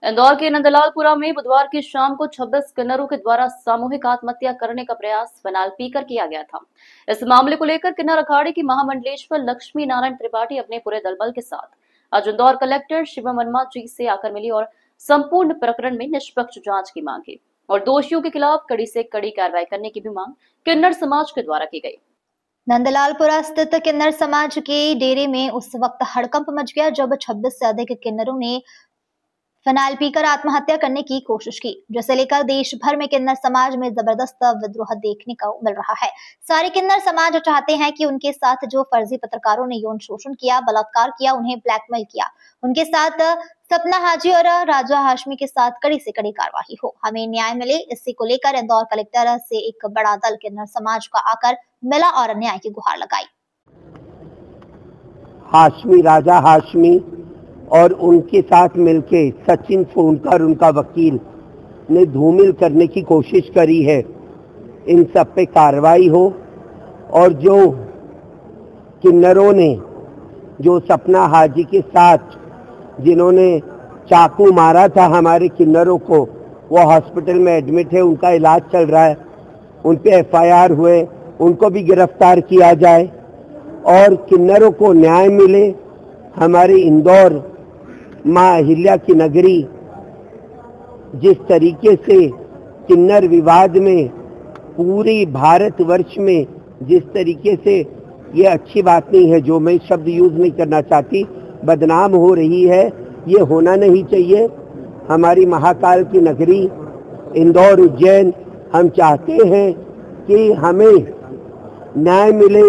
इंदौर के नंदलालपुरा में बुधवार की शाम को 26 किन्नरों के द्वारा सामूहिक आत्महत्या करने का प्रयास फिनाइल पीकर किया गया था। इस मामले को लेकर किन्नर अखाड़े की महामंडलेश्वर लक्ष्मी नारायण त्रिपाठी अपने पूरे दलबल के साथ आज इंदौर कलेक्टर शिवम वर्मा जी से आकर मिली और संपूर्ण प्रकरण में निष्पक्ष जांच की मांग की और दोषियों के खिलाफ कड़ी से कड़ी कार्रवाई करने की भी मांग किन्नर समाज के द्वारा की गई। नंदलालपुरा स्थित किन्नर समाज के डेरे में उस वक्त हड़कंप मच गया जब 26 से अधिक किन्नरों ने फिनाइल पीकर आत्महत्या करने की कोशिश की, जिसे लेकर देश भर में किन्नर समाज में जबरदस्त विद्रोह देखने को मिल रहा है। सारे किन्नर समाज चाहते हैं कि उनके साथ जो फर्जी पत्रकारों ने यौन शोषण किया, बलात्कार किया, उन्हें ब्लैकमेल किया, उनके साथ सपना हाजी और राजा हाशमी के साथ कड़ी से कड़ी कार्रवाई हो, हमें न्याय मिले। इसी को लेकर इंदौर कलेक्टर से एक बड़ा दल किन्नर समाज का आकर मिला और न्याय की गुहार लगाई। हाशमी, राजा हाशमी और उनके साथ मिलके सचिन फोनकर उनका वकील ने धूमिल करने की कोशिश करी है। इन सब पे कार्रवाई हो और जो किन्नरों ने जो सपना हाजी के साथ जिन्होंने चाकू मारा था हमारे किन्नरों को, वो हॉस्पिटल में एडमिट है, उनका इलाज चल रहा है, उन पे एफआईआर हुए, उनको भी गिरफ्तार किया जाए और किन्नरों को न्याय मिले। हमारे इंदौर माँ अहिल्या की नगरी जिस तरीके से किन्नर विवाद में पूरी भारतवर्ष में जिस तरीके से, ये अच्छी बात नहीं है, जो मैं शब्द यूज नहीं करना चाहती, बदनाम हो रही है, ये होना नहीं चाहिए। हमारी महाकाल की नगरी इंदौर उज्जैन, हम चाहते हैं कि हमें न्याय मिले,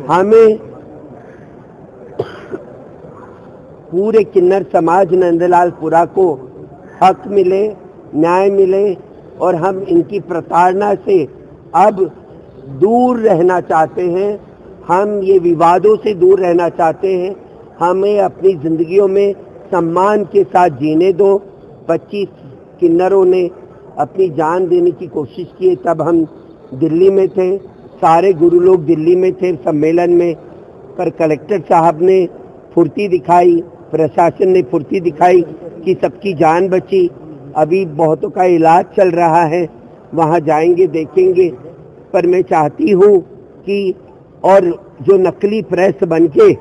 हमें पूरे किन्नर समाज नंदलालपुरा को हक मिले, न्याय मिले और हम इनकी प्रताड़ना से अब दूर रहना चाहते हैं। हम ये विवादों से दूर रहना चाहते हैं। हमें अपनी जिंदगियों में सम्मान के साथ जीने दो। 25 किन्नरों ने अपनी जान देने की कोशिश की, तब हम दिल्ली में थे, सारे गुरु लोग दिल्ली में थे सम्मेलन में, पर कलेक्टर साहब ने फुर्ती दिखाई, प्रशासन ने फुर्ती दिखाई कि सबकी जान बची। अभी बहुतों का इलाज चल रहा है, वहाँ जाएंगे देखेंगे। पर मैं चाहती हूँ कि और जो नकली प्रेस बनके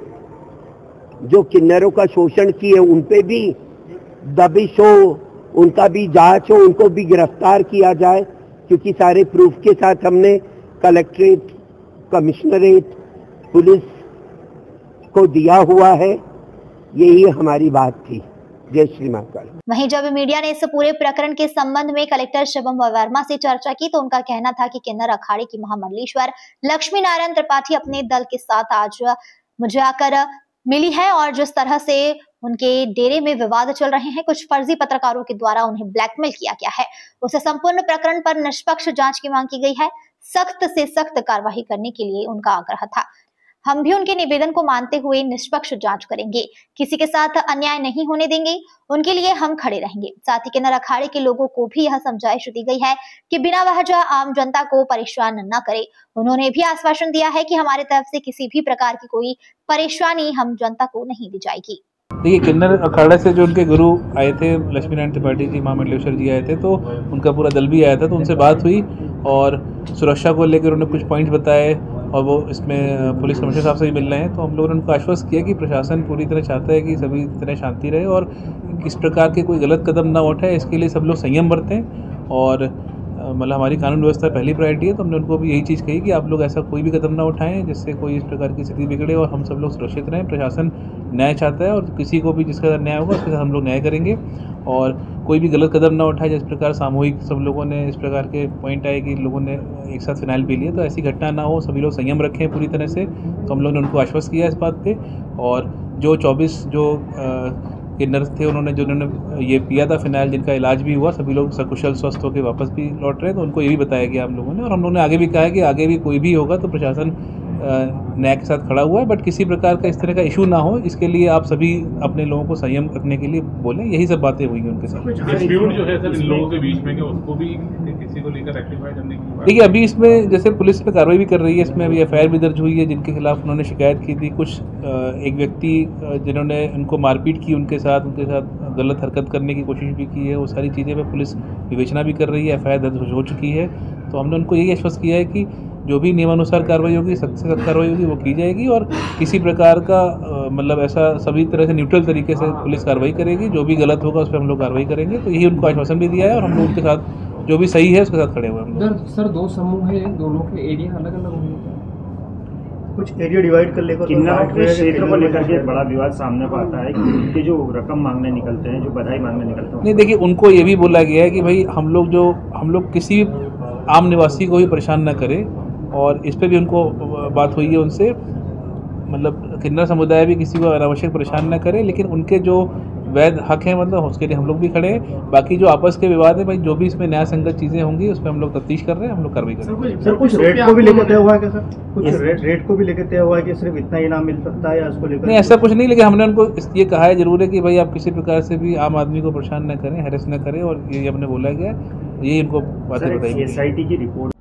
जो किन्नरों का शोषण किए उन पे भी दबिश हो, उनका भी जांच हो, उनको भी गिरफ्तार किया जाए, क्योंकि सारे प्रूफ के साथ हमने कलेक्ट्रेट, कमिश्नरेट, पुलिस को दिया हुआ है। यही हमारी बात थी। जय श्री महाकाल। वहीं जब मीडिया ने इस पूरे प्रकरण के संबंध में कलेक्टर शिवम वर्मा से चर्चा की तो उनका कहना था कि किन्नर अखाड़े की महामंडलेश्वर लक्ष्मी नारायण त्रिपाठी अपने दल के साथ आज मुझे आकर मिली है और जिस तरह से उनके डेरे में विवाद चल रहे हैं, कुछ फर्जी पत्रकारों के द्वारा उन्हें ब्लैकमेल किया गया है, उसे संपूर्ण प्रकरण पर निष्पक्ष जांच की मांग की गई है। सख्त से सख्त कार्रवाई करने के लिए उनका आग्रह था। हम भी उनके निवेदन को मानते हुए निष्पक्ष जांच करेंगे, किसी के साथ अन्याय नहीं होने देंगे, उनके लिए हम खड़े रहेंगे। साथ ही किन्नर अखाड़े के लोगों को भी यह समझाइश दी गई है कि बिना वजह आम जनता को परेशान न करे। उन्होंने भी आश्वासन दिया है कि हमारे तरफ से किसी भी प्रकार की कोई परेशानी हम जनता को नहीं दी जाएगी। देखिए, किन्नर अखाड़ा से जो उनके गुरु आए थे, लक्ष्मी नारायण त्रिपाठी जी, महामंडलेश्वर जी आए थे, तो उनका पूरा दल भी आया था, तो उनसे बात हुई और सुरक्षा को लेकर उन्होंने कुछ पॉइंट्स बताए और वो इसमें पुलिस कमिश्नर साहब से भी मिल रहे हैं। तो हम लोगों ने उनको आश्वस्त किया कि प्रशासन पूरी तरह चाहता है कि सभी तरह शांति रहे और इस प्रकार के कोई गलत कदम ना उठाए, इसके लिए सब लोग संयम बरतें और मतलब हमारी कानून व्यवस्था पहली प्रायोरिटी है। तो हमने उनको भी यही चीज़ कही कि आप लोग ऐसा कोई भी कदम ना उठाएं जिससे कोई इस प्रकार की स्थिति बिगड़े और हम सब लोग सुरक्षित रहें। प्रशासन न्याय चाहता है और किसी को भी जिसका न्याय होगा उसके साथ हम लोग न्याय करेंगे और कोई भी गलत कदम ना उठाए। जिस प्रकार सामूहिक सब लोगों ने इस प्रकार के पॉइंट आए कि लोगों ने एक साथ फिनाइल पी लिया, तो ऐसी घटना ना हो, सभी लोग संयम रखें पूरी तरह से। तो हम लोगों ने उनको आश्वस्त किया इस बात पे। और जो 24 जो किन्नर थे जिन्होंने ये पिया था फिनाइल, जिनका इलाज भी हुआ, सभी लोग सकुशल स्वस्थ होकर वापस भी लौट रहे हैं। तो उनको ये भी बताया गया हम लोगों ने, और हम लोगों ने आगे भी कहा है कि आगे भी कोई भी होगा तो प्रशासन न्याय के साथ खड़ा हुआ है, बट किसी प्रकार का इस तरह का इशू ना हो, इसके लिए आप सभी अपने लोगों को संयम रखने के लिए बोलें। यही सब बातें हुई हैं उनके साथ। डिस्प्यूट जो है सर इन लोगों के बीच में, उसको भी किसी को लेकर रेक्टिफाई करने की बात? देखिए अभी इसमें जैसे पुलिस पे कार्रवाई भी कर रही है, इसमें अभी एफआईआर भी दर्ज हुई है जिनके खिलाफ उन्होंने शिकायत की थी। कुछ एक व्यक्ति जिन्होंने उनको मारपीट की उनके साथ गलत हरकत करने की कोशिश भी की है, वो सारी चीज़ें पे पुलिस विवेचना भी कर रही है, एफआईआर दर्ज हो चुकी है। तो हमने उनको यही आश्वस्त किया है कि जो भी नियमानुसार कार्रवाई होगी, सख्त से सख्त कार्रवाई होगी वो की जाएगी और किसी प्रकार का मतलब ऐसा सभी तरह से न्यूट्रल तरीके से पुलिस कार्रवाई करेगी। जो भी गलत होगा उस पर हम लोग कार्रवाई करेंगे। तो यही उनको आश्वासन भी दिया है और हम लोग उनके साथ जो भी सही है उसके साथ खड़े हुए हैं। सर दो समूह है, दोनों के एरिया अलग अलग होंगे, कुछ एरिया डिवाइड कर लेकर किन्नरों के क्षेत्र को लेकर के एक बड़ा विवाद सामने को आता है कि उनके जो रकम मांगने निकलते हैं, जो बधाई मांगने निकलते हैं। नहीं देखिए उनको ये भी बोला गया है कि भाई हम लोग किसी आम निवासी को भी परेशान न करें और इस पे भी उनको बात हुई है उनसे, मतलब किन्नर समुदाय भी किसी को अनावश्यक परेशान न करे, लेकिन उनके जो वैध हक है मतलब उसके लिए हम लोग भी खड़े हैं। बाकी जो आपस के विवाद है भाई, जो भी इसमें न्याय संगत चीज़ें होंगी उस पर हम लोग तफ्तीश कर रहे हैं, हम लोग कार्रवाई कर रहे हैं। सर कुछ रेट को भी लेकर तय हुआ है क्या सर? कुछ रेट को भी लेकर तय हुआ है कि सिर्फ इतना इनाम मिल सकता है या उसको लेकर? नहीं ऐसा कुछ नहीं, लेकिन हमने उनको ये कहा है जरूर है कि भाई आप किसी प्रकार से भी आम आदमी को परेशान न करें, हैरेस न करें, और ये हमने बोला गया, यही इनको बातें बताई। SIT की रिपोर्ट